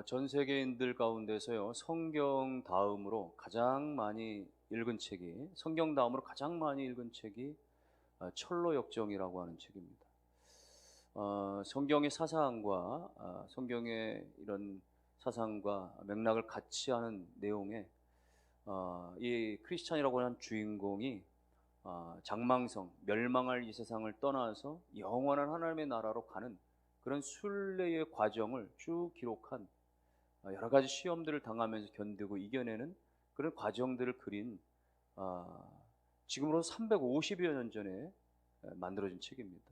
전 세계인들 가운데서요, 성경 다음으로 가장 많이 읽은 책이 철로역정이라고 하는 책입니다. 성경의 사상과 성경의 이런 사상과 맥락을 같이 하는 내용에 이 크리스찬이라고 하는 주인공이 장망성, 멸망할 이 세상을 떠나서 영원한 하나님의 나라로 가는 그런 순례의 과정을 쭉 기록한, 여러 가지 시험들을 당하면서 견디고 이겨내는 그런 과정들을 그린, 지금으로서 350여 년 전에 만들어진 책입니다.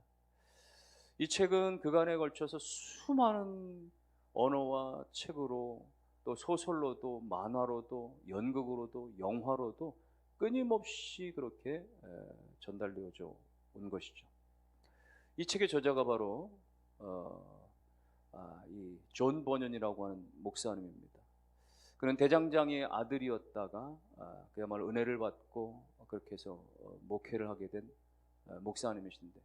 이 책은 그간에 걸쳐서 수많은 언어와 책으로, 또 소설로도, 만화로도, 연극으로도, 영화로도 끊임없이 그렇게 전달되어져 온 것이죠. 이 책의 저자가 바로 이 존 버년이라고 하는 목사님입니다. 그는 대장장이의 아들이었다가 그야말로 은혜를 받고 그렇게 해서 목회를 하게 된 목사님이신데,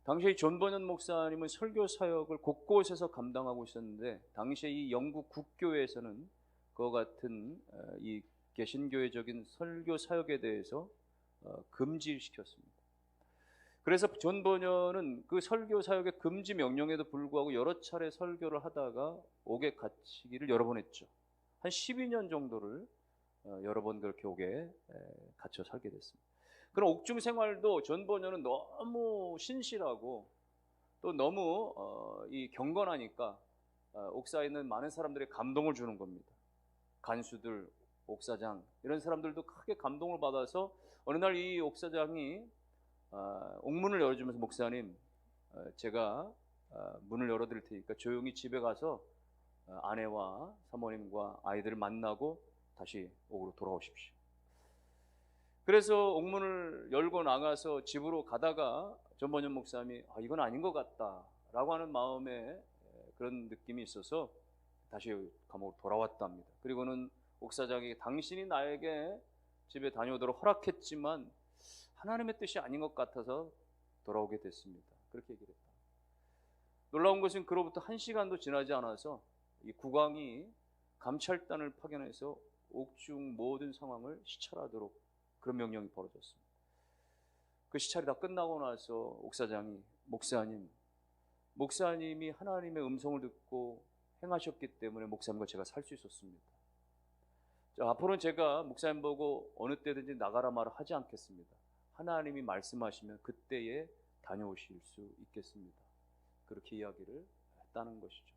당시에 존 버년 목사님은 설교 사역을 곳곳에서 감당하고 있었는데, 당시에 이 영국 국교에서는 그와 같은 이 개신교회적인 설교 사역에 대해서 금지시켰습니다. 그래서 존 버년은 그 설교 사역의 금지 명령에도 불구하고 여러 차례 설교를 하다가 옥에 갇히기를 여러 번 했죠. 한 12년 정도를 여러 번 그렇게 옥에 갇혀 살게 됐습니다. 그런 옥중 생활도 존 버년은 너무 신실하고 또 너무 이 경건하니까 옥사에 있는 많은 사람들이 감동을 주는 겁니다. 간수들, 옥사장 이런 사람들도 크게 감동을 받아서 어느 날 이 옥사장이 옥문을 열어주면서, 목사님, 제가 문을 열어드릴 테니까 조용히 집에 가서 아내와 사모님과 아이들을 만나고 다시 옥으로 돌아오십시오. 그래서 옥문을 열고 나가서 집으로 가다가 존 버년 목사님이 이건 아닌 것 같다라고 하는 마음에 그런 느낌이 있어서 다시 감옥으로 돌아왔답니다. 그리고는 옥사장이 당신이 나에게 집에 다녀오도록 허락했지만 하나님의 뜻이 아닌 것 같아서 돌아오게 됐습니다. 그렇게 얘기를 했다. 놀라운 것은 그로부터 1시간도 지나지 않아서 이 국왕이 감찰단을 파견해서 옥중 모든 상황을 시찰하도록 그런 명령이 벌어졌습니다. 그 시찰이 다 끝나고 나서 옥사장이, 목사님이 하나님의 음성을 듣고 행하셨기 때문에 목사님과 제가 살 수 있었습니다. 앞으로는 제가 목사님 보고 어느 때든지 나가라 말을 하지 않겠습니다. 하나님이 말씀하시면 그때에 다녀오실 수 있겠습니다. 그렇게 이야기를 했다는 것이죠.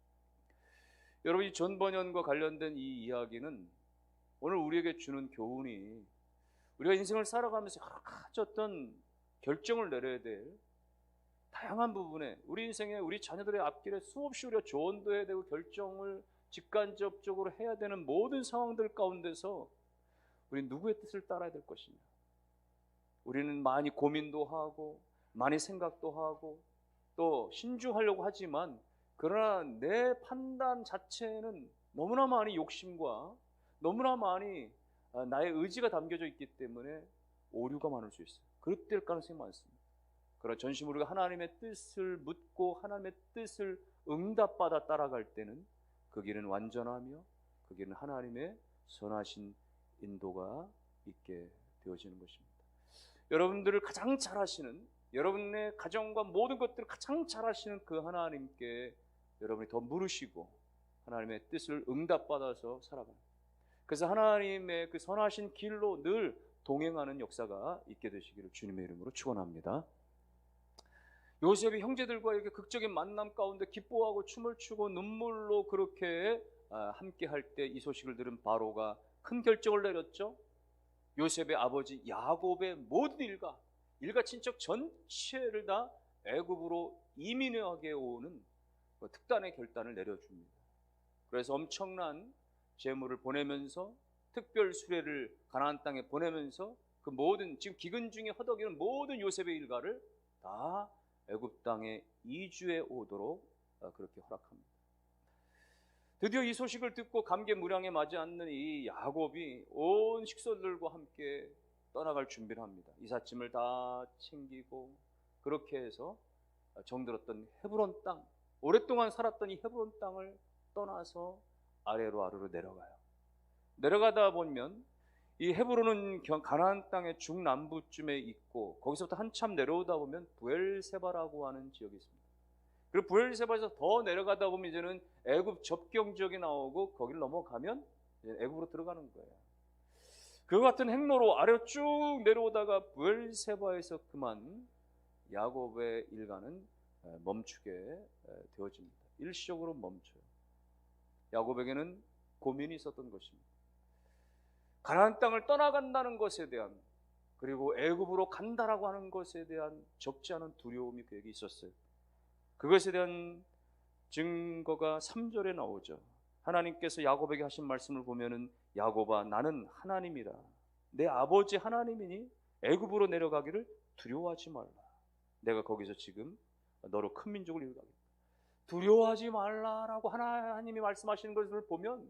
여러분, 이 존 버년과 관련된 이 이야기는 오늘 우리에게 주는 교훈이, 우리가 인생을 살아가면서 여러 가지 어떤 결정을 내려야 될 다양한 부분에, 우리 인생에, 우리 자녀들의 앞길에 수없이 우리가 조언도 해야 되고 결정을 직간접적으로 해야 되는 모든 상황들 가운데서 우리 누구의 뜻을 따라야 될 것이냐. 우리는 많이 고민도 하고 많이 생각도 하고 또 신중하려고 하지만, 그러나 내 판단 자체는 너무나 많이 욕심과 너무나 많이 나의 의지가 담겨져 있기 때문에 오류가 많을 수 있어요. 그럴 가능성이 많습니다. 그러나 전심 우리가 하나님의 뜻을 묻고 하나님의 뜻을 응답받아 따라갈 때는 그 길은 완전하며 그 길은 하나님의 선하신 인도가 있게 되어지는 것입니다. 여러분들을 가장 잘 아시는, 여러분의 가정과 모든 것들을 가장 잘 아시는 그 하나님께 여러분이 더 물으시고 하나님의 뜻을 응답받아서 살아가는, 그래서 하나님의 그 선하신 길로 늘 동행하는 역사가 있게 되시기를 주님의 이름으로 축원합니다. 요셉이 형제들과 이렇게 극적인 만남 가운데 기뻐하고 춤을 추고 눈물로 그렇게 함께 할 때 이 소식을 들은 바로가 큰 결정을 내렸죠. 요셉의 아버지 야곱의 모든 일가 친척 전체를 다 애굽으로 이민하게 오는 특단의 결단을 내려줍니다. 그래서 엄청난 재물을 보내면서, 특별 수레를 가나안 땅에 보내면서 그 모든, 지금 기근 중에 허덕이는 모든 요셉의 일가를 다 애굽 땅에 이주해 오도록 그렇게 허락합니다. 드디어 이 소식을 듣고 감개무량에 맞지 않는 이 야곱이 온 식솔들과 함께 떠나갈 준비를 합니다. 이삿짐을 다 챙기고 그렇게 해서 정들었던 헤브론 땅, 오랫동안 살았던 이 헤브론 땅을 떠나서 아래로 내려가요. 내려가다 보면 이 헤브론은 가나안 땅의 중남부쯤에 있고, 거기서부터 한참 내려오다 보면 브엘세바라고 하는 지역이 있습니다. 그리고 브엘세바에서 더 내려가다 보면 이제는 애굽 접경 지역이 나오고, 거기를 넘어가면 이제 애굽으로 들어가는 거예요. 그 같은 행로로 아래로 쭉 내려오다가 브엘세바에서 그만 야곱의 일가는 멈추게 되어집니다. 일시적으로 멈춰요. 야곱에게는 고민이 있었던 것입니다. 가나안 땅을 떠나간다는 것에 대한, 그리고 애굽으로 간다라고 하는 것에 대한 적지 않은 두려움이 그에게 있었어요. 그것에 대한 증거가 3절에 나오죠. 하나님께서 야곱에게 하신 말씀을 보면은, 야곱아, 나는 하나님이라. 내 아버지 하나님이니 애굽으로 내려가기를 두려워하지 말라. 내가 거기서 지금 너로 큰 민족을 이루겠다. 두려워하지 말라라고 하나님이 말씀하시는 것을 보면,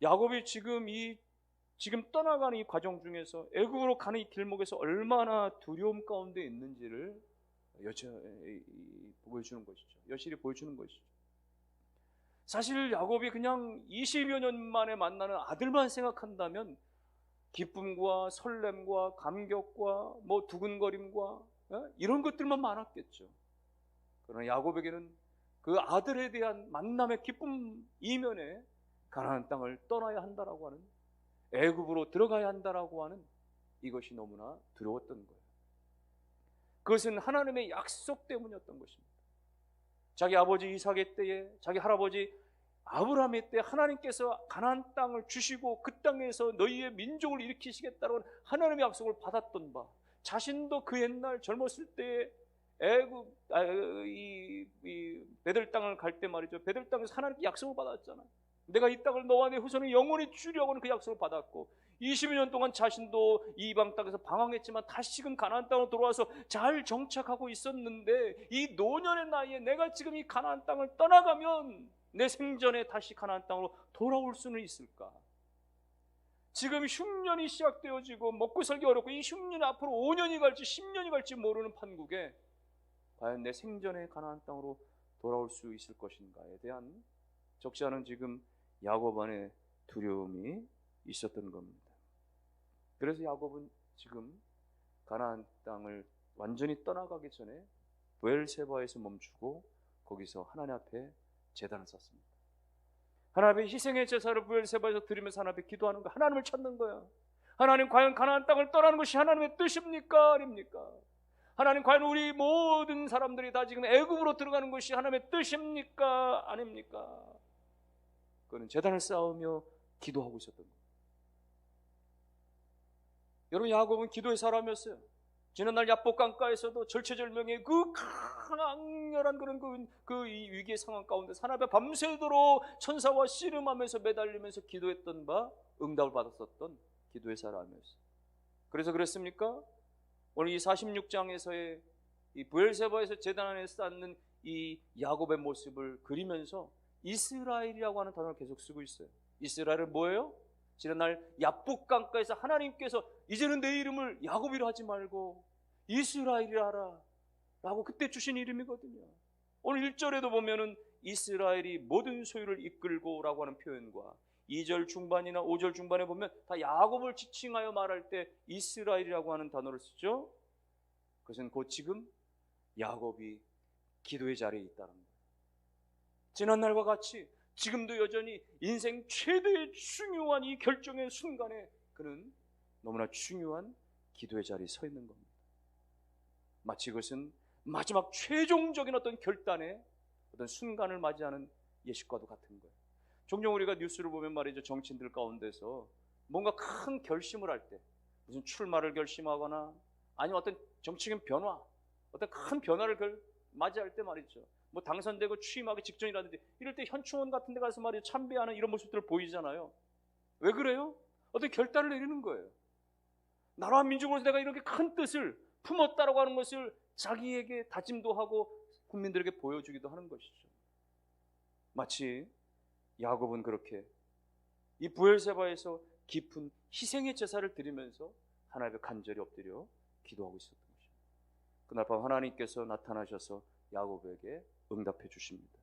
야곱이 지금 떠나가는 이 과정 중에서, 애굽으로 가는 이 길목에서 얼마나 두려움 가운데 있는지를 보여주는 것이죠. 여실히 보여주는 것이죠. 사실 야곱이 그냥 20여 년 만에 만나는 아들만 생각한다면 기쁨과 설렘과 감격과 두근거림과 이런 것들만 많았겠죠. 그러나 야곱에게는 그 아들에 대한 만남의 기쁨 이면에 가나안 땅을 떠나야 한다라고 하는, 애굽으로 들어가야 한다라고 하는 이것이 너무나 두려웠던 거예요. 그것은 하나님의 약속 때문이었던 것입니다. 자기 아버지 이삭의 때에, 자기 할아버지 아브라함의 때 하나님께서 가나안 땅을 주시고 그 땅에서 너희의 민족을 일으키시겠다는 하나님의 약속을 받았던 바, 자신도 그 옛날 젊었을 때에 애굽 이 베들 땅을 갈 때 말이죠. 베들 땅에서 하나님께 약속을 받았잖아요. 내가 이 땅을 너와 내 후손이 영원히 주려고는 그 약속을 받았고, 20년 동안 자신도 이방 땅에서 방황했지만 다시금 가나안 땅으로 돌아와서 잘 정착하고 있었는데, 이 노년의 나이에 내가 지금 이 가나안 땅을 떠나가면 내 생전에 다시 가나안 땅으로 돌아올 수는 있을까? 지금 흉년이 시작되어지고 먹고 살기 어렵고, 이 흉년이 앞으로 5년이 갈지 10년이 갈지 모르는 판국에 과연 내 생전에 가나안 땅으로 돌아올 수 있을 것인가에 대한 적지 않은 지금 야곱 안에 두려움이 있었던 겁니다. 그래서 야곱은 지금 가나안 땅을 완전히 떠나가기 전에 브엘세바에서 멈추고 거기서 하나님 앞에 제단을 쌓습니다. 하나님 앞에 희생의 제사를 브엘세바에서 드리면서 하나님 앞에 기도하는 거야. 하나님을 찾는 거야. 하나님, 과연 가나안 땅을 떠나는 것이 하나님의 뜻입니까? 아닙니까? 하나님, 과연 우리 모든 사람들이 다 지금 애굽으로 들어가는 것이 하나님의 뜻입니까? 아닙니까? 그는 제단을 쌓으며 기도하고 있었던 거예요. 여러분, 야곱은 기도의 사람이었어요. 지난날 야복 강가에서도 절체절명의 그 강렬한 그런 이 위기의 상황 가운데 하나님 앞에 밤새도록 천사와 씨름하면서 매달리면서 기도했던 바, 응답을 받았었던 기도의 사람이었어요. 그래서 그랬습니까? 오늘 이 46장에서의 이 브엘세바에서 제단 안에 쌓는 이 야곱의 모습을 그리면서 이스라엘이라고 하는 단어를 계속 쓰고 있어요. 이스라엘은 뭐예요? 지난날 야복 강가에서 하나님께서 이제는 내 이름을 야곱이라 하지 말고 이스라엘이라 하라 라고 그때 주신 이름이거든요. 오늘 1절에도 보면은 이스라엘이 모든 소유를 이끌고 라고 하는 표현과 2절 중반이나 5절 중반에 보면 다 야곱을 지칭하여 말할 때 이스라엘이라고 하는 단어를 쓰죠. 그것은 곧 지금 야곱이 기도의 자리에 있다는 거예요. 지난날과 같이 지금도 여전히 인생 최대의 중요한 이 결정의 순간에 그는 너무나 중요한 기도의 자리에 서 있는 겁니다. 마치 그것은 마지막 최종적인 어떤 결단의 어떤 순간을 맞이하는 예식과도 같은 거예요. 종종 우리가 뉴스를 보면 말이죠, 정치인들 가운데서 뭔가 큰 결심을 할 때, 무슨 출마를 결심하거나 아니면 어떤 정치적인 변화, 어떤 큰 변화를 맞이할 때 말이죠, 뭐 당선되고 취임하기 직전이라든지 이럴 때 현충원 같은 데 가서 말이죠, 참배하는 이런 모습들을 보이잖아요. 왜 그래요? 어떤 결단을 내리는 거예요. 나라와 민족으로서 내가 이렇게 큰 뜻을 품었다라고 하는 것을 자기에게 다짐도 하고 국민들에게 보여주기도 하는 것이죠. 마치 야곱은 그렇게 이 브엘세바에서 깊은 희생의 제사를 드리면서 하나님 앞에 간절히 엎드려 기도하고 있었던 것입니다. 그날 밤 하나님께서 나타나셔서 야곱에게 응답해 주십니다.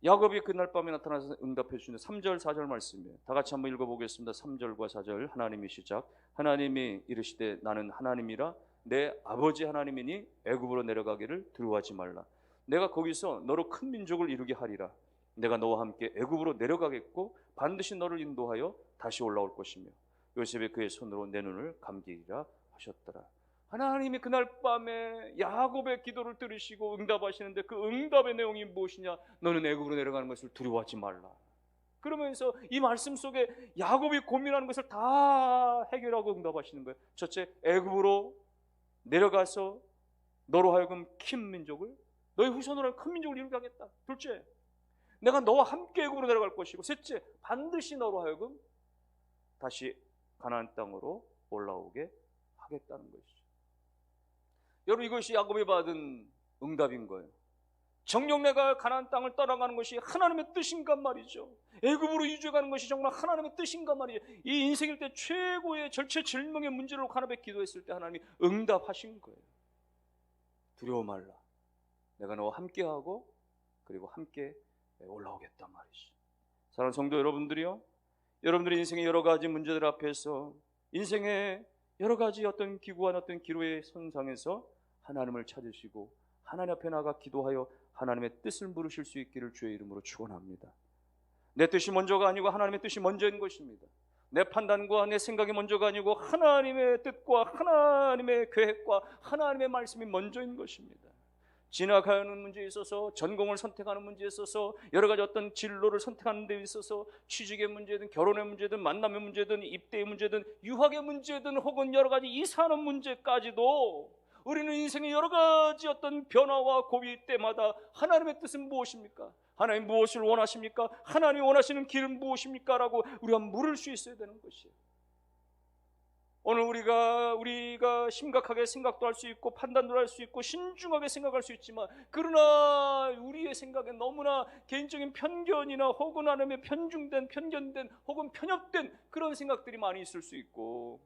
야곱이 그날 밤에 나타나서 응답해 주는 3절 4절 말씀이에요. 다 같이 한번 읽어보겠습니다. 3절과 4절 하나님이 시작. 하나님이 이르시되 나는 하나님이라 내 아버지 하나님이니 애굽으로 내려가기를 두려워하지 말라. 내가 거기서 너로 큰 민족을 이루게 하리라. 내가 너와 함께 애굽으로 내려가겠고 반드시 너를 인도하여 다시 올라올 것이며 요셉이 그의 손으로 내 눈을 감기리라 하셨더라. 하나님이 그날 밤에 야곱의 기도를 들으시고 응답하시는데 그 응답의 내용이 무엇이냐? 너는 애굽으로 내려가는 것을 두려워하지 말라. 그러면서 이 말씀 속에 야곱이 고민하는 것을 다 해결하고 응답하시는 거예요. 첫째, 애굽으로 내려가서 너로 하여금 큰 민족을, 너의 후손으로 큰 민족을 이루게 하겠다. 둘째, 내가 너와 함께 애굽으로 내려갈 것이고, 셋째, 반드시 너로 하여금 다시 가나안 땅으로 올라오게 하겠다는 것이죠. 여러분, 이것이 야곱이 받은 응답인 거예요. 정녕 내가 가나안 땅을 떠나가는 것이 하나님의 뜻인가 말이죠. 애굽으로 이주해가는 것이 정말 하나님의 뜻인가 말이죠. 이 인생일 때 최고의 절체절명의 문제를 하나님께 기도했을 때 하나님이 응답하신 거예요. 두려워 말라. 내가 너와 함께하고 그리고 함께 올라오겠단 말이죠. 사랑하는 성도 여러분들이요, 여러분들의 인생의 여러 가지 문제들 앞에서, 인생의 여러 가지 어떤 기구한 어떤 기로의 선상에서 하나님을 찾으시고 하나님 앞에 나가 기도하여 하나님의 뜻을 물으실 수 있기를 주의 이름으로 축원합니다. 내 뜻이 먼저가 아니고 하나님의 뜻이 먼저인 것입니다. 내 판단과 내 생각이 먼저가 아니고 하나님의 뜻과 하나님의 계획과 하나님의 말씀이 먼저인 것입니다. 진학하는 문제에 있어서, 전공을 선택하는 문제에 있어서, 여러 가지 어떤 진로를 선택하는 데 있어서, 취직의 문제든 결혼의 문제든 만남의 문제든 입대의 문제든 유학의 문제든 혹은 여러 가지 이사하는 문제까지도 우리는 인생의 여러 가지 어떤 변화와 고비 때마다 하나님의 뜻은 무엇입니까? 하나님 무엇을 원하십니까? 하나님이 원하시는 길은 무엇입니까? 라고 우리가 물을 수 있어야 되는 것이에요. 오늘 우리가 심각하게 생각도 할 수 있고 판단도 할 수 있고 신중하게 생각할 수 있지만, 그러나 우리의 생각에 너무나 개인적인 편견이나 혹은 하나님의 편견된 혹은 편협된 그런 생각들이 많이 있을 수 있고,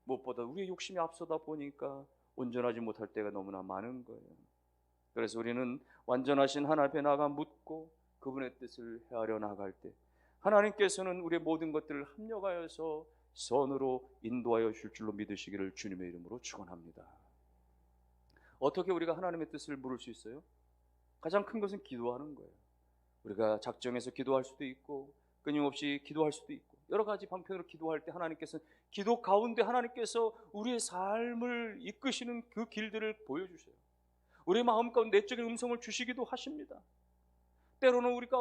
무엇보다 우리의 욕심이 앞서다 보니까 온전하지 못할 때가 너무나 많은 거예요. 그래서 우리는 완전하신 하나님 앞에 나가 묻고 그분의 뜻을 헤아려 나갈 때 하나님께서는 우리의 모든 것들을 합력하여서 선으로 인도하여 줄 줄로 믿으시기를 주님의 이름으로 축원합니다. 어떻게 우리가 하나님의 뜻을 물을 수 있어요? 가장 큰 것은 기도하는 거예요. 우리가 작정해서 기도할 수도 있고 끊임없이 기도할 수도 있고 여러 가지 방편으로 기도할 때 하나님께서는 기도 가운데 하나님께서 우리의 삶을 이끄시는 그 길들을 보여주세요. 우리의 마음 가운데 내적인 음성을 주시기도 하십니다. 때로는 우리가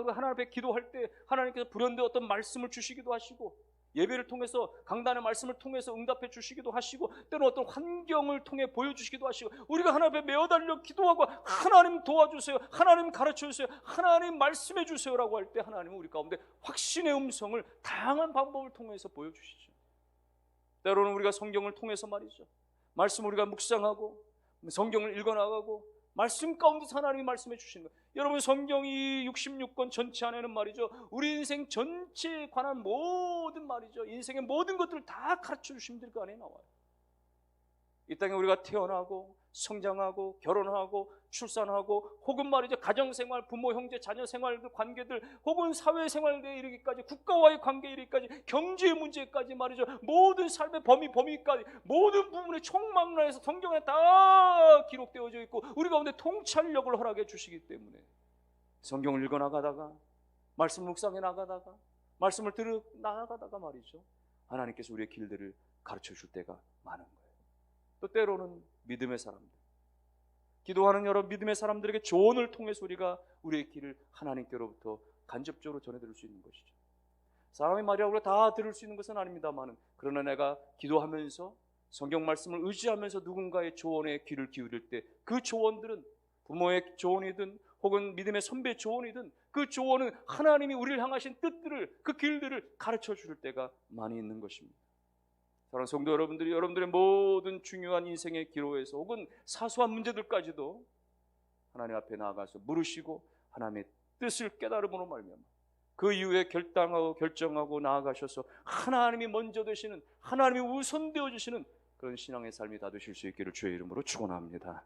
하나님 앞에 기도할 때 하나님께서 불현듯 어떤 말씀을 주시기도 하시고, 예배를 통해서 강단의 말씀을 통해서 응답해 주시기도 하시고, 때로 어떤 환경을 통해 보여주시기도 하시고, 우리가 하나님 앞에 매어달려 기도하고 하나님 도와주세요, 하나님 가르쳐주세요, 하나님 말씀해 주세요라고 할 때 하나님은 우리 가운데 확신의 음성을 다양한 방법을 통해서 보여주시죠. 때로는 우리가 성경을 통해서 말이죠, 말씀을 우리가 묵상하고 성경을 읽어나가고 말씀 가운데서 하나님이 말씀해 주시는 거예요. 여러분, 성경이 66권 전체 안에는 말이죠, 우리 인생 전체에 관한 모든 말이죠, 인생의 모든 것들을 다 가르쳐 주신 분들이 그 안에 나와요. 이 땅에 우리가 태어나고 성장하고 결혼하고 출산하고 혹은 말이죠 가정생활, 부모 형제 자녀 생활 관계들 혹은 사회생활에 이르기까지, 국가와의 관계에 이르기까지, 경제의 문제까지 말이죠, 모든 삶의 범위까지 모든 부분의 총망라에서 성경에 다 기록되어져 있고 우리 가운데 통찰력을 허락해 주시기 때문에 성경을 읽어 나가다가 말씀 묵상해 나가다가 말씀을 들어 나가다가 말이죠, 하나님께서 우리의 길들을 가르쳐 줄 때가 많은 거예요. 또 때로는 믿음의 사람들, 기도하는 여러 믿음의 사람들에게 조언을 통해서 우리가 우리의 길을 하나님께로부터 간접적으로 전해드릴 수 있는 것이죠. 사람의 말이라고 다 들을 수 있는 것은 아닙니다만, 그러나 내가 기도하면서 성경 말씀을 의지하면서 누군가의 조언에 귀를 기울일 때 그 조언들은 부모의 조언이든 혹은 믿음의 선배의 조언이든 그 조언은 하나님이 우리를 향하신 뜻들을, 그 길들을 가르쳐 줄 때가 많이 있는 것입니다. 사랑하는 성도 여러분들이 여러분들의 모든 중요한 인생의 기로에서 혹은 사소한 문제들까지도 하나님 앞에 나아가서 물으시고 하나님의 뜻을 깨달음으로 말미암아 그 이후에 결정하고 나아가셔서 하나님이 먼저 되시는, 하나님이 우선되어 주시는 그런 신앙의 삶이 다 되실 수 있기를 주의 이름으로 축원합니다.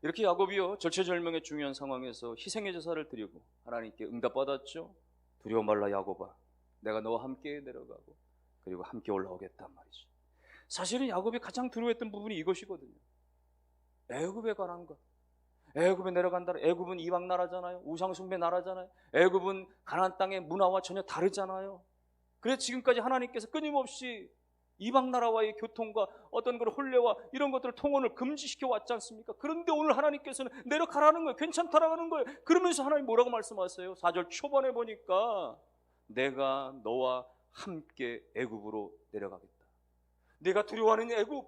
이렇게 야곱이요 절체절명의 중요한 상황에서 희생의 제사를 드리고 하나님께 응답받았죠. 두려워 말라 야곱아, 내가 너와 함께 내려가고 그리고 함께 올라오겠단 말이죠. 사실은 야곱이 가장 두려워했던 부분이 이것이거든요. 애굽에 관한 것. 애굽에 내려간다. 애굽은 이방 나라잖아요. 우상숭배 나라잖아요. 애굽은 가나안 땅의 문화와 전혀 다르잖아요. 그래서 지금까지 하나님께서 끊임없이 이방 나라와의 교통과 어떤 그런 혼례와 이런 것들을 통혼을 금지시켜 왔지 않습니까? 그런데 오늘 하나님께서는 내려가라는 거예요. 괜찮다라는 거예요. 그러면서 하나님 뭐라고 말씀하세요? 4절 초반에 보니까 내가 너와 함께 애굽으로 내려가겠다. 내가 두려워하는 애굽,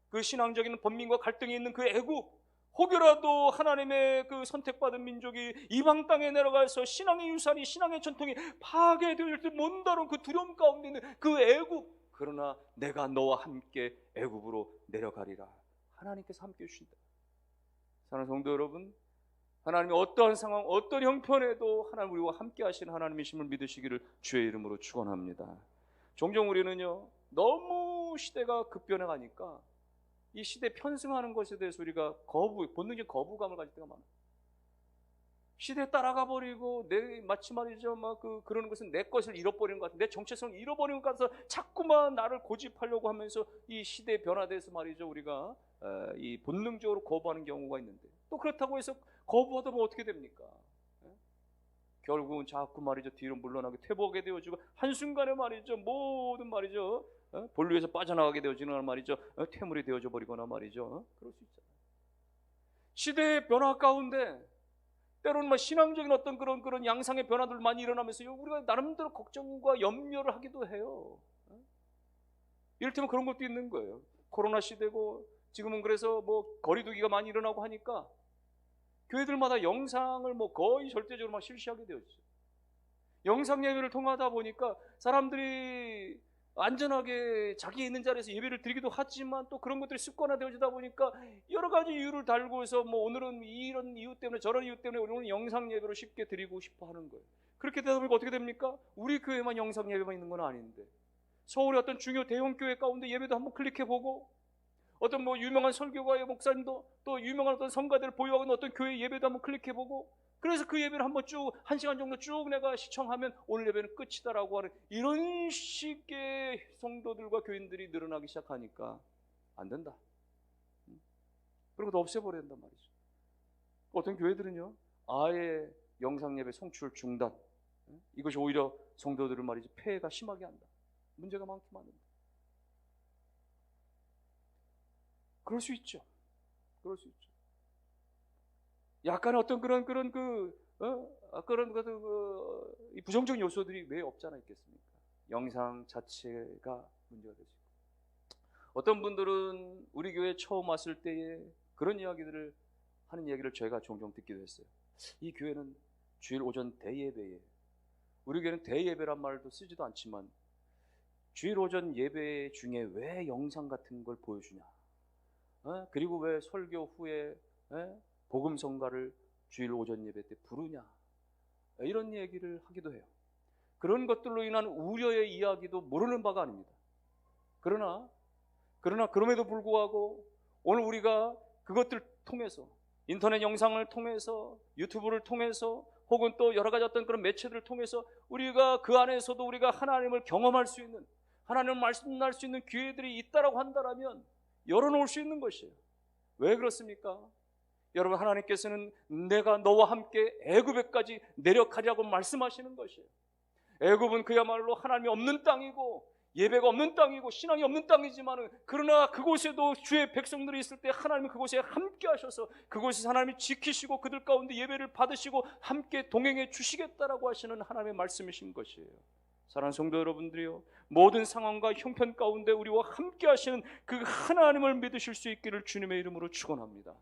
그 신앙적인 번민과 갈등이 있는 그 애굽, 혹여라도 하나님의 그 선택받은 민족이 이방 땅에 내려가서 신앙의 유산이, 신앙의 전통이 파괴될 듯 못다룬 그 두려움 가운데 있는 그 애굽, 그러나 내가 너와 함께 애굽으로 내려가리라. 하나님께서 함께 해주신다. 사랑하는 성도 여러분, 하나님이 어떠한 상황, 어떤 형편에도 하나님 우리와 함께 하시는 하나님이심을 믿으시기를 주의 이름으로 축원합니다. 종종 우리는요 너무 시대가 급변해 가니까 이 시대 편승하는 것에 대해서 우리가 본능적 거부감을 가질 때가 많아요. 시대에 따라가 버리고 마치 말이죠 그러는 것은 내 것을 잃어버리는 것 같아, 내 정체성을 잃어버리는 것 같아서 자꾸만 나를 고집하려고 하면서 이 시대의 변화돼서 말이죠 우리가 이 본능적으로 거부하는 경우가 있는데, 또 그렇다고 해서 거부하다 보면 어떻게 됩니까? 결국은 자꾸 말이죠 뒤로 물러나게 퇴보하게 되어지고 한순간에 말이죠 모든 말이죠 본류에서 빠져나가게 되어지는 말이죠 퇴물이 되어져 버리거나 말이죠 그럴 수 있잖아요. 시대의 변화 가운데 때로는 신앙적인 어떤 그런 양상의 변화들 많이 일어나면서 우리가 나름대로 걱정과 염려를 하기도 해요. 이를테면 그런 것도 있는 거예요. 코로나 시대고 지금은 그래서 거리두기가 많이 일어나고 하니까 교회들마다 영상을 거의 절대적으로 실시하게 되었죠. 영상 예배를 통하다 보니까 사람들이 안전하게 자기 있는 자리에서 예배를 드리기도 하지만 또 그런 것들이 습관화되어지다 보니까 여러 가지 이유를 달고서 오늘은 이런 이유 때문에 저런 이유 때문에 오늘은 영상 예배로 쉽게 드리고 싶어 하는 거예요. 그렇게 되다 보니까 어떻게 됩니까? 우리 교회만 영상 예배만 있는 건 아닌데 서울의 어떤 중요 대형 교회 가운데 예배도 한번 클릭해보고 어떤 유명한 설교가의 목사님도 또 유명한 어떤 성가대를 보유하고 있는 어떤 교회 예배도 한번 클릭해보고 그래서 그 예배를 한번 쭉 1시간 정도 쭉 내가 시청하면 오늘 예배는 끝이다라고 하는 이런 식의 성도들과 교인들이 늘어나기 시작하니까 안 된다. 그리고 또 없애버려야 된단 말이죠. 어떤 교회들은요 아예 영상 예배 송출 중단, 이것이 오히려 성도들을 말이죠 폐해가 심하게 한다. 문제가 많긴 많은데 그럴 수 있죠. 그럴 수 있죠. 약간의 어떤 그런 부정적인 요소들이 왜 없지 않아 있겠습니까? 영상 자체가 문제가 되죠. 어떤 분들은 우리 교회 처음 왔을 때에 그런 이야기들을 하는 이야기를 저희가 종종 듣기도 했어요. 이 교회는 주일 오전 대예배에, 우리 교회는 대예배란 말도 쓰지도 않지만 주일 오전 예배 중에 왜 영상 같은 걸 보여주냐? 그리고 왜 설교 후에 복음성가를 주일 오전 예배 때 부르냐? 이런 얘기를 하기도 해요. 그런 것들로 인한 우려의 이야기도 모르는 바가 아닙니다. 그러나 그럼에도 불구하고 오늘 우리가 그것들 통해서 인터넷 영상을 통해서 유튜브를 통해서 혹은 또 여러 가지 어떤 그런 매체들을 통해서 우리가 그 안에서도 우리가 하나님을 경험할 수 있는, 하나님을 말씀할 수 있는 기회들이 있다라고 한다면 열어놓을 수 있는 것이에요. 왜 그렇습니까? 여러분, 하나님께서는 내가 너와 함께 애굽에까지 내려가리라고 말씀하시는 것이에요. 애굽은 그야말로 하나님이 없는 땅이고 예배가 없는 땅이고 신앙이 없는 땅이지만 그러나 그곳에도 주의 백성들이 있을 때 하나님은 그곳에 함께 하셔서 그곳에서 하나님이 지키시고 그들 가운데 예배를 받으시고 함께 동행해 주시겠다라고 하시는 하나님의 말씀이신 것이에요. 사랑하는 성도 여러분들이요, 모든 상황과 형편 가운데 우리와 함께 하시는 그 하나님을 믿으실 수 있기를 주님의 이름으로 축원합니다.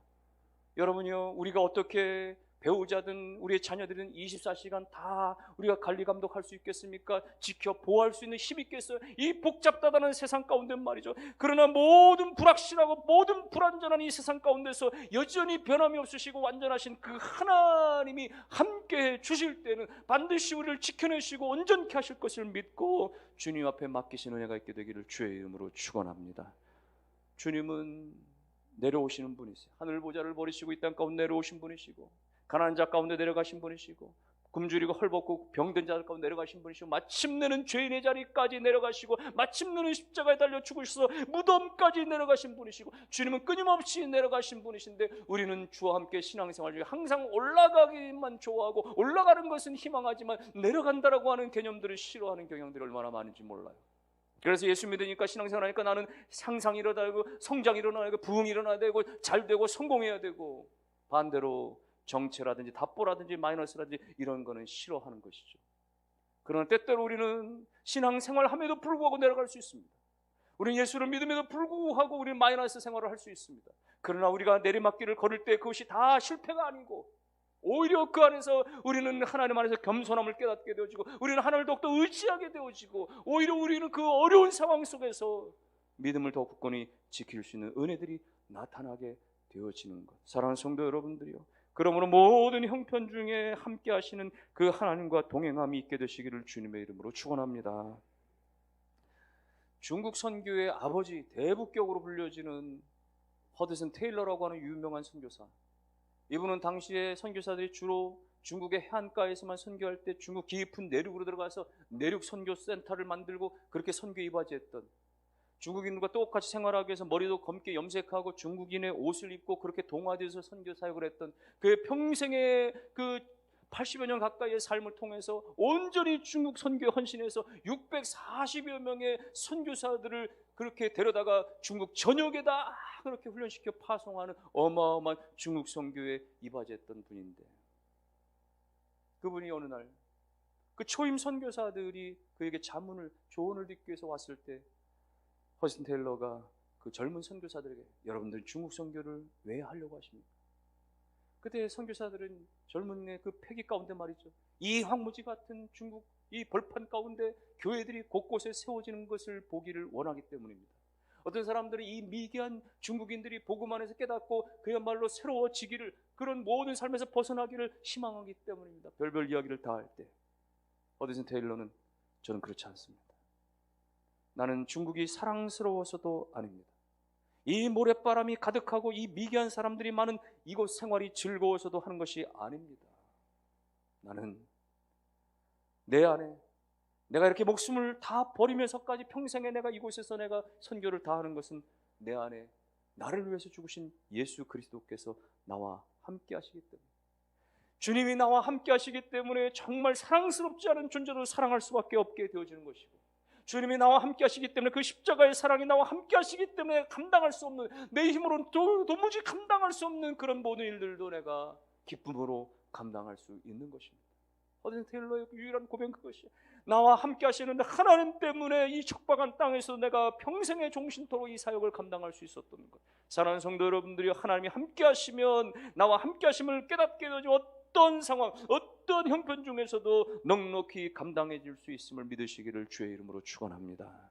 여러분이요, 우리가 어떻게 배우자든 우리의 자녀들은 24시간 다 우리가 관리 감독할 수 있겠습니까? 지켜 보호할 수 있는 힘이 있겠어요? 이 복잡다단한 세상 가운데 말이죠. 그러나 모든 불확실하고 모든 불안전한 이 세상 가운데서 여전히 변함이 없으시고 완전하신 그 하나님이 함께해 주실 때는 반드시 우리를 지켜내시고 온전케 하실 것을 믿고 주님 앞에 맡기신 은혜가 있게 되기를 주의 이름으로 축원합니다. 주님은 내려오시는 분이세요. 하늘 보좌를 버리시고 이 땅 가운데 내려오신 분이시고, 가난한 자 가운데 내려가신 분이시고, 굶주리고 헐벗고 병든 자들 가운데 내려가신 분이시고, 마침내는 죄인의 자리까지 내려가시고, 마침내는 십자가에 달려 죽으셔서 무덤까지 내려가신 분이시고, 주님은 끊임없이 내려가신 분이신데, 우리는 주와 함께 신앙생활 중에 항상 올라가기만 좋아하고 올라가는 것은 희망하지만 내려간다라고 하는 개념들을 싫어하는 경향들이 얼마나 많은지 몰라요. 그래서 예수 믿으니까, 신앙생활 하니까 나는 상상이 일어나야 되고 성장이 일어나야 되고 부흥이 일어나야 되고 잘 되고 성공해야 되고, 반대로 정체라든지 답보라든지 마이너스라든지 이런 거는 싫어하는 것이죠. 그러나 때때로 우리는 신앙생활함에도 불구하고 내려갈 수 있습니다. 우리는 예수를 믿음에도 불구하고 우리는 마이너스 생활을 할 수 있습니다. 그러나 우리가 내리막길을 걸을 때 그것이 다 실패가 아니고, 오히려 그 안에서 우리는 하나님 안에서 겸손함을 깨닫게 되어지고, 우리는 하나님을 더욱더 의지하게 되어지고, 오히려 우리는 그 어려운 상황 속에서 믿음을 더 굳건히 지킬 수 있는 은혜들이 나타나게 되어지는 것. 사랑하는 성도 여러분들이요, 그러므로 모든 형편 중에 함께 하시는 그 하나님과 동행함이 있게 되시기를 주님의 이름으로 축원합니다. 중국 선교의 아버지, 대북격으로 불려지는 허드슨 테일러라고 하는 유명한 선교사, 이분은 당시에 선교사들이 주로 중국의 해안가에서만 선교할 때 중국 깊은 내륙으로 들어가서 내륙 선교센터를 만들고 그렇게 선교 이바지했던, 중국인들과 똑같이 생활하기 위해서 머리도 검게 염색하고 중국인의 옷을 입고 그렇게 동화되어서 선교 사역을 했던, 그의 평생의 그 80여 년 가까이의 삶을 통해서 온전히 중국 선교에 헌신해서 640여 명의 선교사들을 그렇게 데려다가 중국 전역에다 그렇게 훈련시켜 파송하는 어마어마한 중국 선교에 이바지했던 분인데, 그분이 어느 날 그 초임 선교사들이 그에게 자문을, 조언을 듣기 위해서 왔을 때, 허드슨 테일러가 그 젊은 선교사들에게, 여러분들 중국 선교를 왜 하려고 하십니까? 그때 선교사들은 젊은 그 패기 가운데 말이죠, 이 황무지 같은 중국 이 벌판 가운데 교회들이 곳곳에 세워지는 것을 보기를 원하기 때문입니다. 어떤 사람들은 이 미개한 중국인들이 복음 안에서 깨닫고 그야말로 새로워지기를, 그런 모든 삶에서 벗어나기를 희망하기 때문입니다. 별별 이야기를 다 할 때 허드슨 테일러는, 저는 그렇지 않습니다. 나는 중국이 사랑스러워서도 아닙니다. 이 모래바람이 가득하고 이 미개한 사람들이 많은 이곳 생활이 즐거워서도 하는 것이 아닙니다. 나는 내 안에, 내가 이렇게 목숨을 다 버리면서까지 평생에 내가 이곳에서 내가 선교를 다 하는 것은, 내 안에 나를 위해서 죽으신 예수 그리스도께서 나와 함께 하시기 때문에, 주님이 나와 함께 하시기 때문에 정말 사랑스럽지 않은 존재도 사랑할 수밖에 없게 되어지는 것이고, 주님이 나와 함께 하시기 때문에, 그 십자가의 사랑이 나와 함께 하시기 때문에 감당할 수 없는, 내 힘으로는 도무지 감당할 수 없는 그런 모든 일들도 내가 기쁨으로 감당할 수 있는 것입니다. 허드슨 테일러의 유일한 고백은 그것이에요. 나와 함께 하시는 하나님 때문에 이 척박한 땅에서 내가 평생의 종신토록 이 사역을 감당할 수 있었던 것. 사랑하는 성도 여러분들이, 하나님이 함께 하시면, 나와 함께 하심을 깨닫게 되죠. 어떤 상황, 어떤 형편 중에서도 넉넉히 감당해 줄 수 있음을 믿으시기를 주의 이름으로 축원합니다.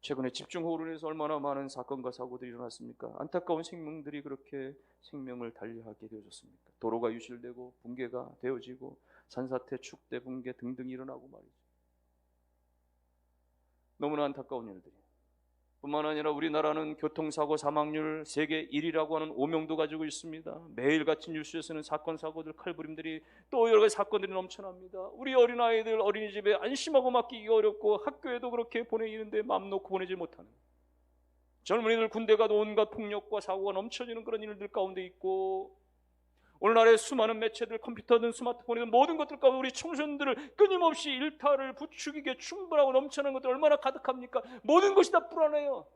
최근에 집중호우로 인해서 얼마나 많은 사건과 사고들이 일어났습니까? 안타까운 생명들이 그렇게 생명을 달리하게 되어졌습니까? 도로가 유실되고 붕괴가 되어지고 산사태, 축대, 붕괴 등등이 일어나고 말이죠. 너무나 안타까운 일들이. 뿐만 아니라 우리나라는 교통사고 사망률 세계 1위라고 하는 오명도 가지고 있습니다. 매일같이 뉴스에서는 사건, 사고들, 칼부림들이, 또 여러 가지 사건들이 넘쳐납니다. 우리 어린아이들 어린이집에 안심하고 맡기기 어렵고, 학교에도 그렇게 보내기는데 마음 놓고 보내지 못하는, 젊은이들 군대 가도 온갖 폭력과 사고가 넘쳐지는 그런 일들 가운데 있고, 오늘날의 수많은 매체들, 컴퓨터든 스마트폰이든 모든 것들 가운데 우리 청소년들을 끊임없이 일탈을 부추기게 충분하고 넘쳐나는 것들 얼마나 가득합니까? 모든 것이 다 불안해요.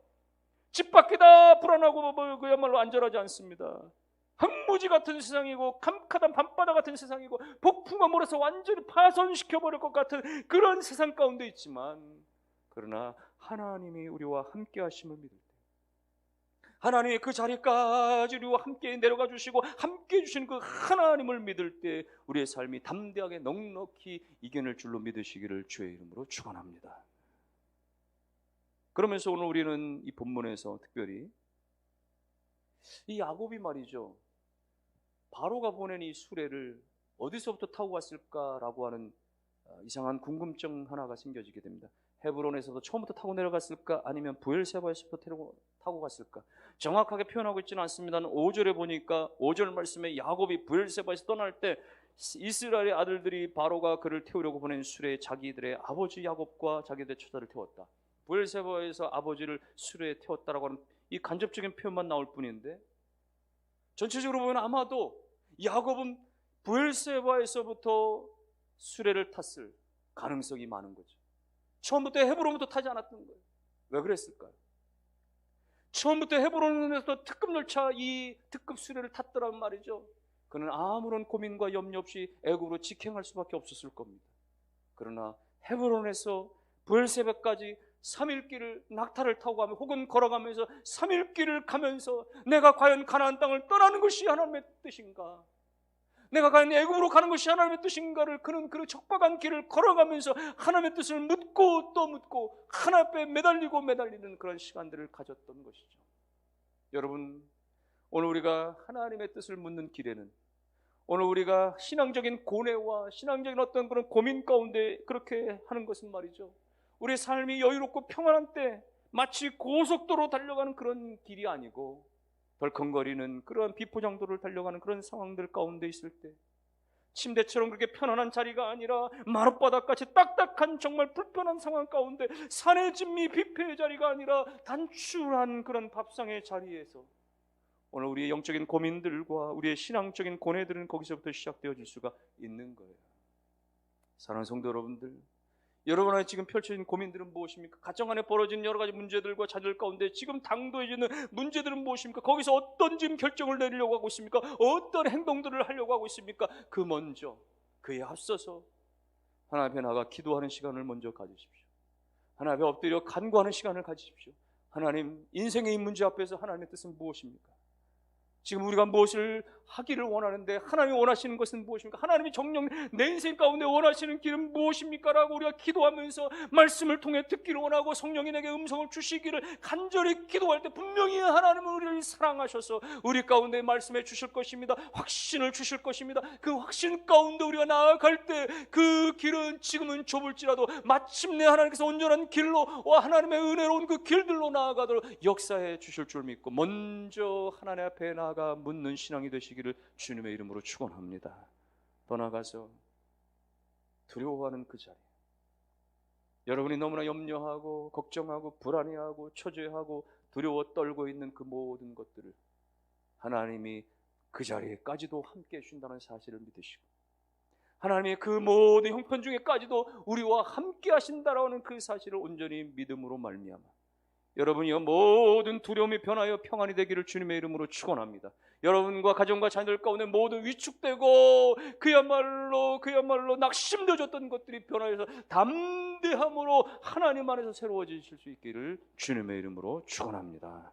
집 밖이 다 불안하고 그야말로 안전하지 않습니다. 황무지 같은 세상이고, 캄캄한 밤바다 같은 세상이고, 폭풍과 몰아서 완전히 파손시켜버릴 것 같은 그런 세상 가운데 있지만, 그러나 하나님이 우리와 함께 하심을 믿을 때, 하나님의 그 자리까지 우리와 함께 내려가 주시고 함께 해주시는 그 하나님을 믿을 때, 우리의 삶이 담대하게 넉넉히 이겨낼 줄로 믿으시기를 주의 이름으로 축원합니다. 그러면서 오늘 우리는 이 본문에서 특별히 이 야곱이 말이죠, 바로가 보낸 이 수레를 어디서부터 타고 왔을까라고 하는 이상한 궁금증 하나가 생겨지게 됩니다. 헤브론에서도 처음부터 타고 내려갔을까, 아니면 부엘세바에서부터 타고 갔을까? 정확하게 표현하고 있지는 않습니다만 5절에 보니까 5절 말씀에 야곱이 브엘세바에서 떠날 때 이스라엘의 아들들이 바로가 그를 태우려고 보낸 수레에 자기들의 아버지 야곱과 자기들의 처자를 태웠다. 브엘세바에서 아버지를 수레에 태웠다라고 하는 이 간접적인 표현만 나올 뿐인데 전체적으로 보면 아마도 야곱은 브엘세바에서부터 수레를 탔을 가능성이 많은 거죠. 처음부터 헤브론부터 타지 않았던 거예요. 왜 그랬을까요? 처음부터 헤브론에서 특급 열차, 이 특급 수레를 탔더란 말이죠. 그는 아무런 고민과 염려 없이 애굽으로 직행할 수밖에 없었을 겁니다. 그러나 헤브론에서 브엘세바까지 3일 길을 낙타를 타고 가면 혹은 걸어가면서 3일 길을 가면서 내가 과연 가나안 땅을 떠나는 것이 하나님의 뜻인가? 내가 과연 애굽으로 가는 것이 하나님의 뜻인가를 그는 그 척박한 길을 걸어가면서 하나님의 뜻을 묻고 또 묻고 하나님 앞에 매달리는 그런 시간들을 가졌던 것이죠. 여러분, 오늘 우리가 하나님의 뜻을 묻는 길에는 오늘 우리가 신앙적인 고뇌와 신앙적인 어떤 그런 고민 가운데 그렇게 하는 것은 말이죠, 우리의 삶이 여유롭고 평안한 때 마치 고속도로 달려가는 그런 길이 아니고 덜컹거리는 그런 비포장도를 달려가는 그런 상황들 가운데 있을 때 침대처럼 그렇게 편안한 자리가 아니라 마룻바닥같이 딱딱한 정말 불편한 상황 가운데 산의 진미 뷔페의 자리가 아니라 단출한 그런 밥상의 자리에서 오늘 우리의 영적인 고민들과 우리의 신앙적인 고뇌들은 거기서부터 시작되어질 수가 있는 거예요. 사랑하는 성도 여러분들, 여러분 안에 지금 펼쳐진 고민들은 무엇입니까? 가정 안에 벌어진 여러 가지 문제들과 자녀들 가운데 지금 당도해지는 문제들은 무엇입니까? 거기서 어떤 지금 결정을 내리려고 하고 있습니까? 어떤 행동들을 하려고 하고 있습니까? 그 먼저 그에 앞서서 하나님 앞에 나가 기도하는 시간을 먼저 가지십시오. 하나님 앞에 엎드려 간구하는 시간을 가지십시오. 하나님, 인생의 이 문제 앞에서 하나님의 뜻은 무엇입니까? 지금 우리가 무엇을 하기를 원하는데 하나님이 원하시는 것은 무엇입니까? 하나님이 정녕 내 인생 가운데 원하시는 길은 무엇입니까? 라고 우리가 기도하면서 말씀을 통해 듣기를 원하고 성령이 내게 음성을 주시기를 간절히 기도할 때 분명히 하나님은 우리를 사랑하셔서 우리 가운데 말씀해 주실 것입니다. 확신을 주실 것입니다. 그 확신 가운데 우리가 나아갈 때 그 길은 지금은 좁을지라도 마침내 하나님께서 온전한 길로 하나님의 은혜로운 그 길들로 나아가도록 역사해 주실 줄 믿고 먼저 하나님 앞에 나아가 묻는 신앙이 되시기를 주님의 이름으로 축원합니다. 더 나아가서 두려워하는 그 자리, 여러분이 너무나 염려하고 걱정하고 불안해하고 초조해하고 두려워 떨고 있는 그 모든 것들을 하나님이 그 자리에까지도 함께 해준다는 사실을 믿으시고 하나님의 그 모든 형편 중에까지도 우리와 함께 하신다라는 그 사실을 온전히 믿음으로 말미암아 여러분이 모든 두려움이 변하여 평안이 되기를 주님의 이름으로 축원합니다. 여러분과 가정과 자녀들 가운데 모든 위축되고 그야말로 낙심되어졌던 것들이 변하여서 담대함으로 하나님 안에서 새로워지실 수 있기를 주님의 이름으로 축원합니다.